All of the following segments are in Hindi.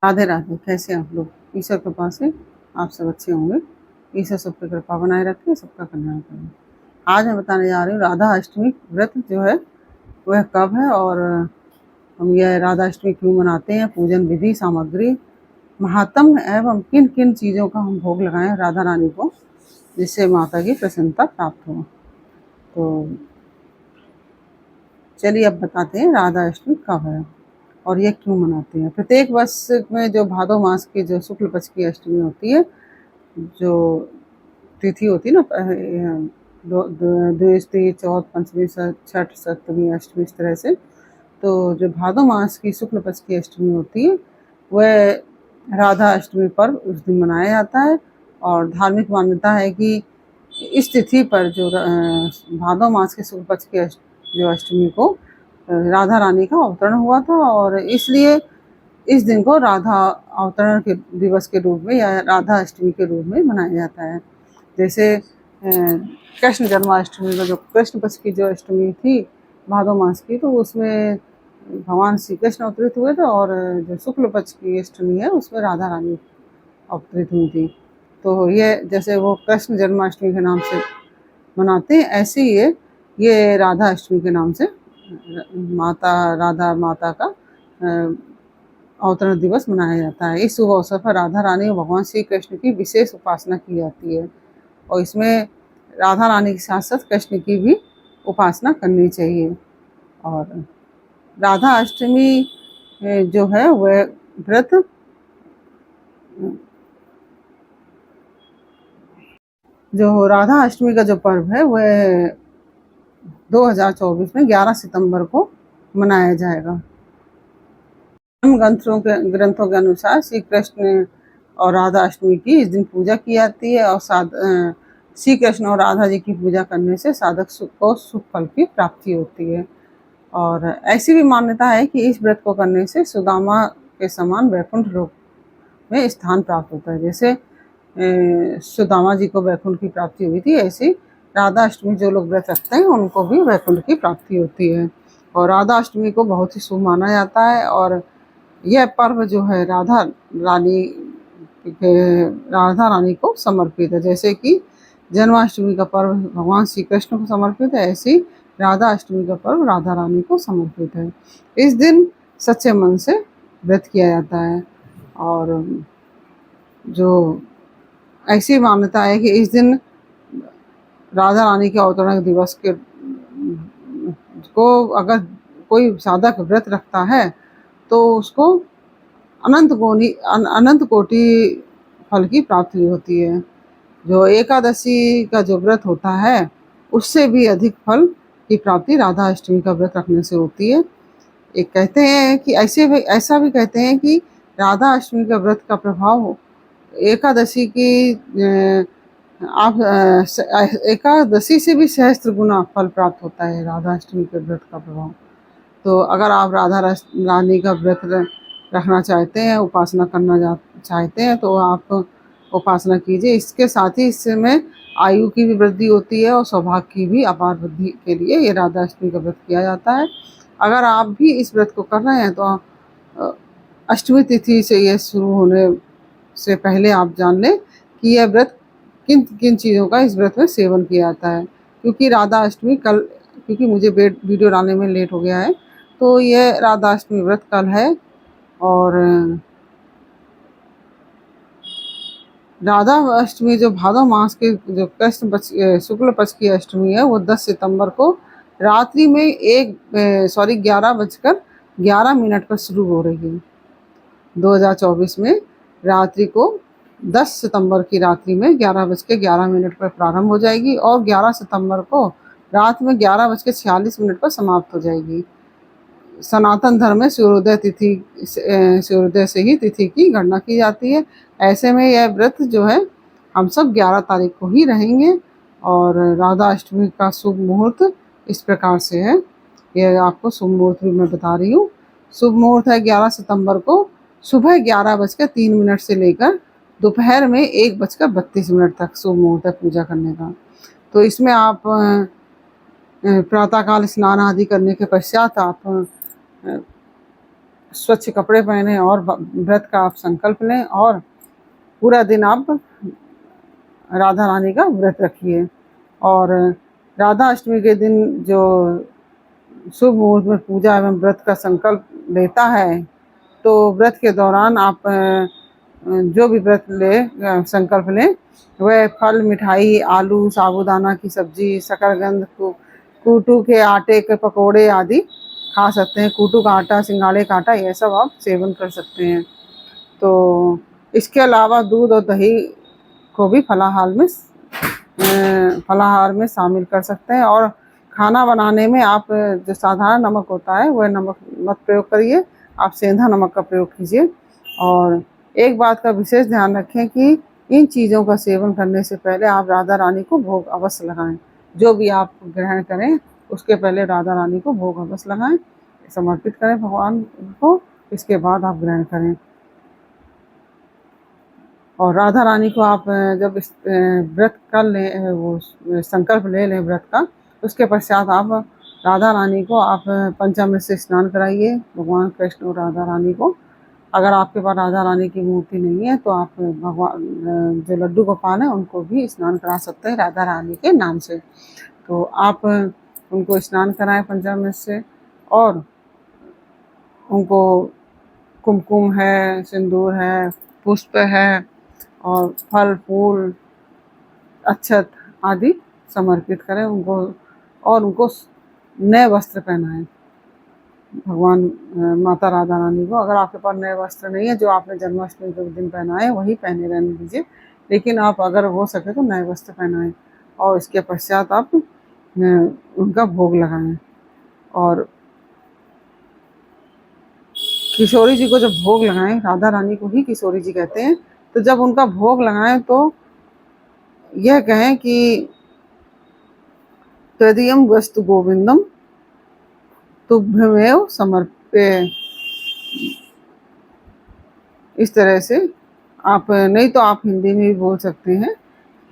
राधे राधे। कैसे हैं आप लोग? ईश्वर कृपा से आप सब अच्छे होंगे। ईश्वर सब पे कृपा बनाए रखे, सबका कल्याण करें। आज मैं बताने जा रही हूँ राधा अष्टमी व्रत जो है वह कब है और हम यह राधा अष्टमी क्यों मनाते हैं, पूजन विधि, सामग्री, महात्म एवं किन किन चीज़ों का हम भोग लगाएं राधा रानी को, जिससे माता की प्रसन्नता प्राप्त हो। तो चलिए अब बताते हैं राधा अष्टमी कब है और ये क्यों मनाते हैं। प्रत्येक वर्ष में जो भादो मास की जो शुक्ल पक्ष की अष्टमी होती है, जो तिथि होती है ना, द्वितीय, चौथ, पंचमी, छठ, सप्तमी, अष्टमी, इस तरह से। तो जो भादो मास की शुक्ल पक्ष की अष्टमी होती है वह राधा अष्टमी पर्व उस दिन मनाया जाता है। और धार्मिक मान्यता है कि इस तिथि पर जो भादो मास के शुक्ल पक्ष की जो अष्टमी को राधा रानी का अवतरण हुआ था, और इसलिए इस दिन को राधा अवतरण के दिवस के रूप में या राधा अष्टमी के रूप में मनाया जाता है। जैसे कृष्ण जन्माष्टमी का जो कृष्ण पक्ष की जो अष्टमी थी भादो मास की, तो उसमें भगवान श्री कृष्ण अवतरित हुए थे, और जो शुक्ल पक्ष की अष्टमी है उसमें राधा रानी अवतरित हुई थी। तो ये जैसे वो कृष्ण जन्माष्टमी के नाम से मनाते हैं, ऐसे ही ये राधा अष्टमी के नाम से माता राधा माता का अवतरण दिवस मनाया जाता है। इस शुभ अवसर पर राधा रानी और भगवान श्री कृष्ण की विशेष उपासना की जाती है, और इसमें राधा रानी के साथ साथ कृष्ण की भी उपासना करनी चाहिए। और राधा अष्टमी जो है वह व्रत जो राधा अष्टमी का जो पर्व है वह 2024 में 11 सितंबर को मनाया जाएगा। ग्रंथों के अनुसार श्री कृष्ण और राधा अष्टमी की इस दिन पूजा की जाती है, और श्री कृष्ण और राधा जी की पूजा करने से साधक को सुख फल की प्राप्ति होती है। और ऐसी भी मान्यता है कि इस व्रत को करने से सुदामा के समान वैकुंठ लोक में स्थान प्राप्त होता है। जैसे सुदामा जी को वैकुंठ की प्राप्ति हुई थी, ऐसी राधा अष्टमी जो लोग व्रत रखते हैं उनको भी वैकुंठ की प्राप्ति होती है। और राधा अष्टमी को बहुत ही शुभ माना जाता है, और यह पर्व जो है राधा रानी को समर्पित है। जैसे कि जन्माष्टमी का पर्व भगवान श्री कृष्ण को समर्पित है, ऐसी राधा अष्टमी का पर्व राधा रानी को समर्पित है। इस दिन सच्चे मन से व्रत किया जाता है, और जो ऐसी मान्यता है कि इस दिन राधा रानी के अवतरण दिवस के को अगर कोई साधक व्रत रखता है तो उसको अनंत कोटि फल की प्राप्ति होती है। जो एकादशी का जो व्रत होता है उससे भी अधिक फल की प्राप्ति राधा अष्टमी का व्रत रखने से होती है। एक कहते हैं कि ऐसा भी कहते हैं कि राधा अष्टमी का व्रत का प्रभाव एकादशी की एकादशी से भी सहस्त्र गुना फल प्राप्त होता है राधा अष्टमी के व्रत का प्रभाव। तो अगर आप राधा रानी का व्रत रखना चाहते हैं, उपासना करना चाहते हैं, तो आप उपासना कीजिए। इसके साथ ही इसमें आयु की भी वृद्धि होती है और सौभाग्य की भी अपार वृद्धि के लिए ये राधा अष्टमी का व्रत किया जाता है। अगर आप भी इस व्रत को कर रहे हैं तो अष्टमी तिथि से ये शुरू होने से पहले आप जान लें कि यह व्रत किन किन चीज़ों का इस व्रत में सेवन किया जाता है। क्योंकि राधा अष्टमी कल, क्योंकि मुझे वीडियो डालने में लेट हो गया है, तो यह राधा अष्टमी व्रत कल है। और राधा अष्टमी जो भादो मास के जो कृष्ण पक्ष शुक्ल पक्ष की अष्टमी है वो 10 सितंबर को रात्रि में 11:11 पर शुरू हो रही है। 2024 में रात्रि को 10 सितंबर की रात्रि में 11:11 पर प्रारंभ हो जाएगी, और 11 सितंबर को रात में 11:46 पर समाप्त हो जाएगी। सनातन धर्म में सूर्योदय से ही तिथि की गणना की जाती है। ऐसे में यह व्रत जो है हम सब 11 तारीख को ही रहेंगे। और राधा अष्टमी का शुभ मुहूर्त इस प्रकार से है, यह आपको शुभ मुहूर्त भी मैं बता रही हूँ। शुभ मुहूर्त है 11 सितंबर को सुबह 11:03 से लेकर दोपहर में 1:32 तक शुभ मुहूर्त है पूजा करने का। तो इसमें आप प्रातःकाल स्नान आदि करने के पश्चात आप स्वच्छ कपड़े पहने और व्रत का आप संकल्प लें और पूरा दिन आप राधा रानी का व्रत रखिए। और राधा अष्टमी के दिन जो शुभ मुहूर्त में पूजा एवं व्रत का संकल्प लेता है, तो व्रत के दौरान आप जो भी व्रत संकल्प लें, वह फल, मिठाई, आलू, साबूदाना की सब्जी, शकरकंद, कूटू के आटे के पकोड़े आदि खा सकते हैं। कूटू का आटा, सिंघाड़े का आटा, यह सब आप सेवन कर सकते हैं। तो इसके अलावा दूध और दही को भी फलाहार में शामिल कर सकते हैं। और खाना बनाने में आप जो साधारण नमक होता है वह नमक मत प्रयोग करिए, आप सेंधा नमक का प्रयोग कीजिए। और एक बात का विशेष ध्यान रखें कि इन चीज़ों का सेवन करने से पहले आप राधा रानी को भोग अवश्य लगाएं। जो भी आप ग्रहण करें उसके पहले राधा रानी को भोग अवश्य लगाएं, समर्पित करें भगवान को, इसके बाद आप ग्रहण करें। और राधा रानी को आप जब इस व्रत कर लें, वो संकल्प ले लें व्रत का, उसके पश्चात आप राधा रानी को आप पंचामृत से स्नान कराइए, भगवान कृष्ण और राधा रानी को। अगर आपके पास राधा रानी की मूर्ति नहीं है तो आप भगवान जो लड्डू गोपाल हैं उनको भी स्नान करा सकते हैं राधा रानी के नाम से। तो आप उनको स्नान कराएं पंचामृत से, और उनको कुमकुम है, सिंदूर है, पुष्प है और फल फूल, अक्षत आदि समर्पित करें उनको। और उनको नए वस्त्र पहनाएं भगवान माता राधा रानी को। अगर आपके पास नए वस्त्र नहीं है, जो आपने जन्माष्टमी के दिन पहनाए वही पहने रहने दीजिए, लेकिन आप अगर हो सके तो नए वस्त्र पहनाएं। और इसके पश्चात आप उनका भोग लगाएं। और किशोरी जी को जब भोग लगाएं, राधा रानी को ही किशोरी जी कहते हैं, तो जब उनका भोग लगाएं तो यह कहें कि तदीयम वस्तु गोविंदम तुभ्यमेव समर्प्य। इस तरह से आप, नहीं तो आप हिंदी में भी बोल सकते हैं,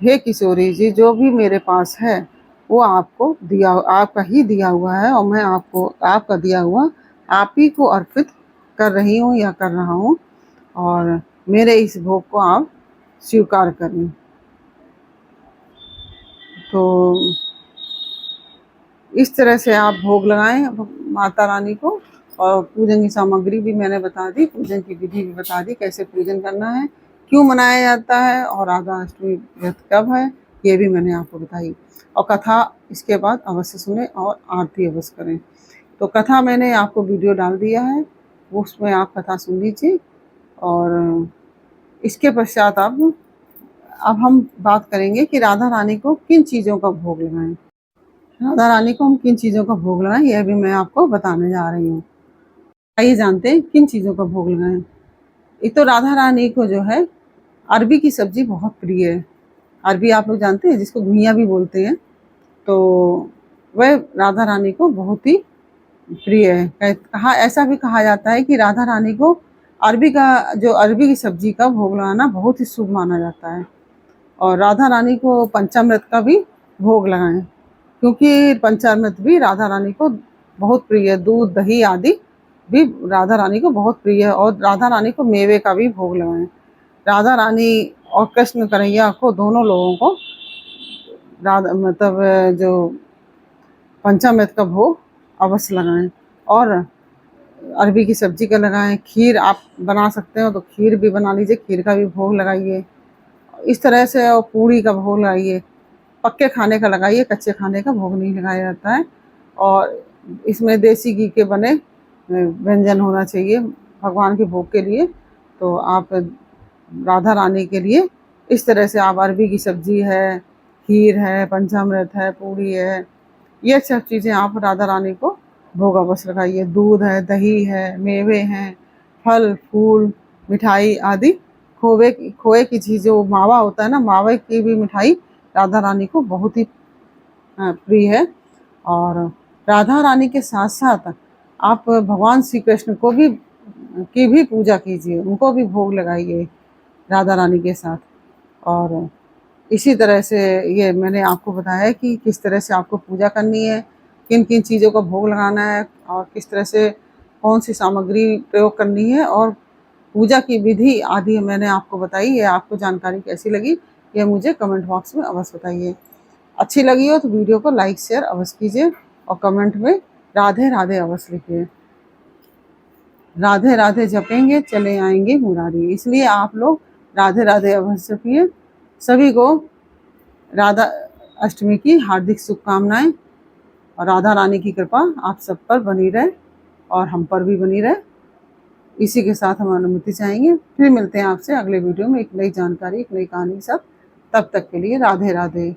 हे किशोरी जी, जो भी मेरे पास है वो आपको दिया, आपका ही दिया हुआ है, और मैं आपको आपका दिया हुआ आप ही को अर्पित कर रही हूँ या कर रहा हूँ, और मेरे इस भोग को आप स्वीकार करें। तो इस तरह से आप भोग लगाएं माता रानी को। और पूजन की सामग्री भी मैंने बता दी, पूजन की विधि भी बता दी, कैसे पूजन करना है, क्यों मनाया जाता है, और राधा अष्टमी व्रत कब है, ये भी मैंने आपको बताई। और कथा इसके बाद अवश्य सुने और आरती अवश्य करें। तो कथा मैंने आपको वीडियो डाल दिया है, उसमें आप कथा सुन लीजिए। और इसके पश्चात अब हम बात करेंगे कि राधा रानी को किन चीज़ों का भोग लगाएं। राधा रानी को हम किन चीज़ों का भोग लगाएं, यह भी मैं आपको बताने जा रही हूँ। आइए जानते हैं किन चीज़ों का भोग लगाएं। एक तो राधा रानी को जो है अरबी की सब्जी बहुत प्रिय है। अरबी आप लोग जानते हैं, जिसको घुइयाँ भी बोलते हैं, तो वह राधा रानी को बहुत ही प्रिय है। कहा ऐसा भी कहा जाता है कि राधा रानी को अरबी की सब्जी का भोग लगाना बहुत ही शुभ माना जाता है। और राधा रानी को पंचामृत का भी भोग लगाएं, क्योंकि पंचामृत भी राधा रानी को बहुत प्रिय है। दूध दही आदि भी राधा रानी को बहुत प्रिय है। और राधा रानी को मेवे का भी भोग लगाएं। राधा रानी और कृष्ण कन्हैया को, दोनों लोगों को राधा मतलब जो पंचामृत का भोग अवश्य लगाएं। और अरबी की सब्जी का लगाएं। खीर आप बना सकते हो तो खीर भी बना लीजिए, खीर का भी भोग लगाइए इस तरह से। और पूड़ी का भोग लगाइए, पक्के खाने का लगाइए, कच्चे खाने का भोग नहीं लगाया जाता है। और इसमें देसी घी के बने व्यंजन होना चाहिए भगवान के भोग के लिए। तो आप राधा रानी के लिए इस तरह से आप अरबी की सब्जी है, खीर है, पंचामृत है, पूड़ी है, ये सब चीज़ें आप राधा रानी को भोग अवश्य लगाइए। दूध है, दही है, मेवे हैं, फल फूल, मिठाई आदि। खोए की चीज़ जो मावा होता है ना, मावे की भी मिठाई राधा रानी को बहुत ही प्रिय है। और राधा रानी के साथ साथ आप भगवान श्री कृष्ण को भी की भी पूजा कीजिए, उनको भी भोग लगाइए राधा रानी के साथ। और इसी तरह से ये मैंने आपको बताया कि किस तरह से आपको पूजा करनी है, किन किन चीज़ों का भोग लगाना है, और किस तरह से कौन सी सामग्री प्रयोग करनी है और पूजा की विधि आदि मैंने आपको बताई। ये आपको जानकारी कैसी लगी ये मुझे कमेंट बॉक्स में अवश्य बताइए। अच्छी लगी हो तो वीडियो को लाइक शेयर अवश्य कीजिए और कमेंट में राधे राधे अवश्य लिखिए। राधे राधे जपेंगे चले आएंगे मुरारी, इसलिए आप लोग राधे राधे अवश्य जपिए। सभी को राधा अष्टमी की हार्दिक शुभकामनाएं और राधा रानी की कृपा आप सब पर बनी रहे और हम पर भी बनी रहे। इसी के साथ हम अनुमति चाहेंगे। फिर मिलते हैं आपसे अगले वीडियो में एक नई जानकारी, एक नई कहानी के साथ। तब तक के लिए राधे राधे।